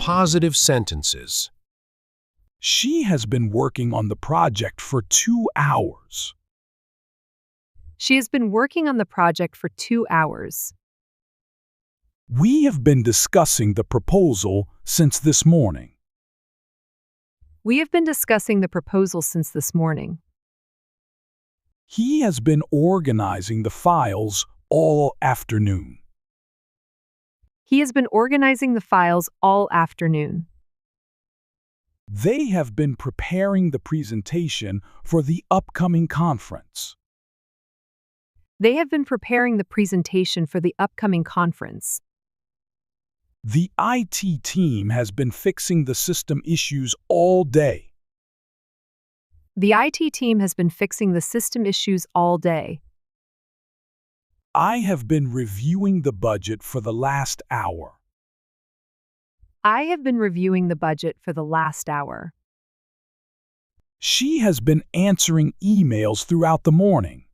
Positive sentences. She has been working on the project for 2 hours. She has been working on the project for 2 hours. We have been discussing the proposal since this morning. We have been discussing the proposal since this morning. He has been organizing the files all afternoon. He has been organizing the files all afternoon. They have been preparing the presentation for the upcoming conference. They have been preparing the presentation for the upcoming conference. The IT team has been fixing the system issues all day. The IT team has been fixing the system issues all day. I have been reviewing the budget for the last hour. I have been reviewing the budget for the last hour. She has been answering emails throughout the morning.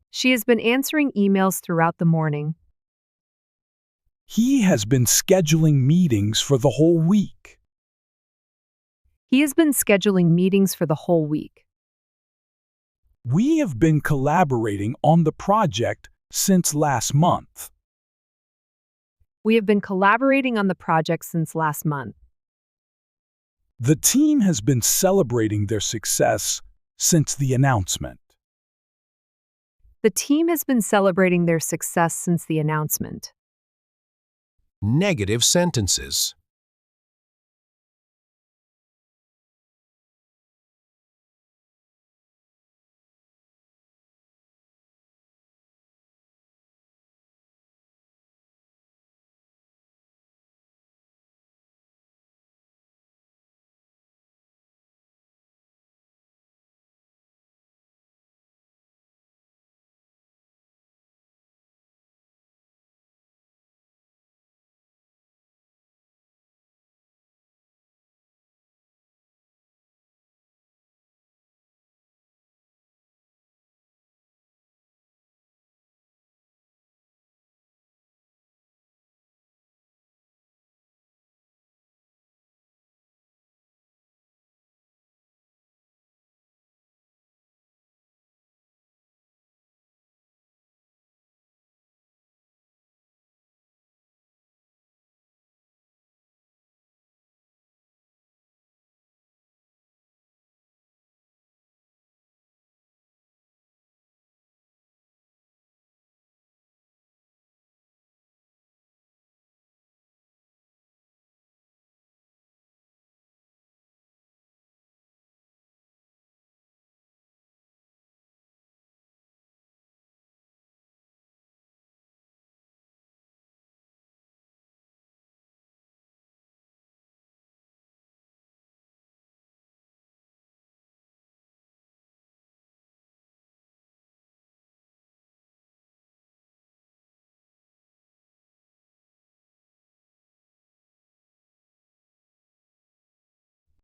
She has been answering emails throughout the morning. He has been scheduling meetings for the whole week. He has been scheduling meetings for the whole week. We have been collaborating on the project since last month. We have been collaborating on the project since last month. The team has been celebrating their success since the announcement. The team has been celebrating their success since the announcement. Negative sentences.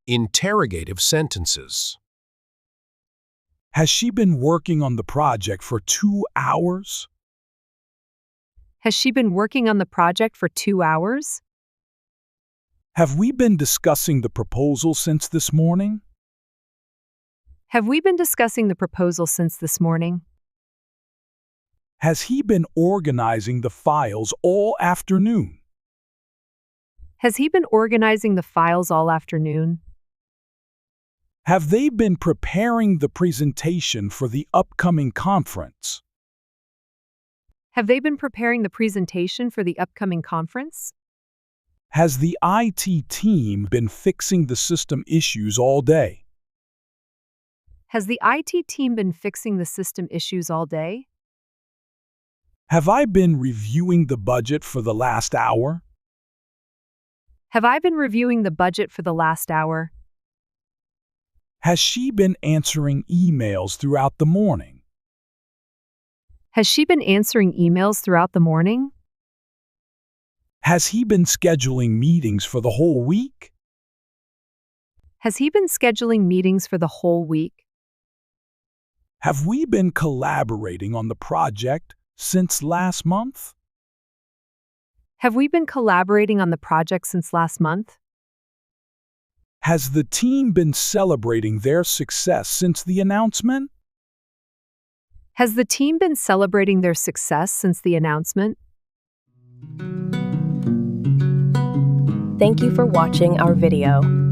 Interrogative sentences. Has she been working on the project for 2 hours? Has she been working on the project for 2 hours? Have we been discussing the proposal since this morning? Have we been discussing the proposal since this morning? Has he been organizing the files all afternoon? Has he been organizing the files all afternoon? Have they been preparing the presentation for the upcoming conference? Have they been preparing the presentation for the upcoming conference? Has the IT team been fixing the system issues all day? Has the IT team been fixing the system issues all day? Have I been reviewing the budget for the last hour? Have I been reviewing the budget for the last hour? Has she been answering emails throughout the morning? Has she been answering emails throughout the morning? Has he been scheduling meetings for the whole week? Has he been scheduling meetings for the whole week? Have we been collaborating on the project since last month? Have we been collaborating on the project since last month? Has the team been celebrating their success since the announcement? Has the team been celebrating their success since the announcement? Thank you for watching our video.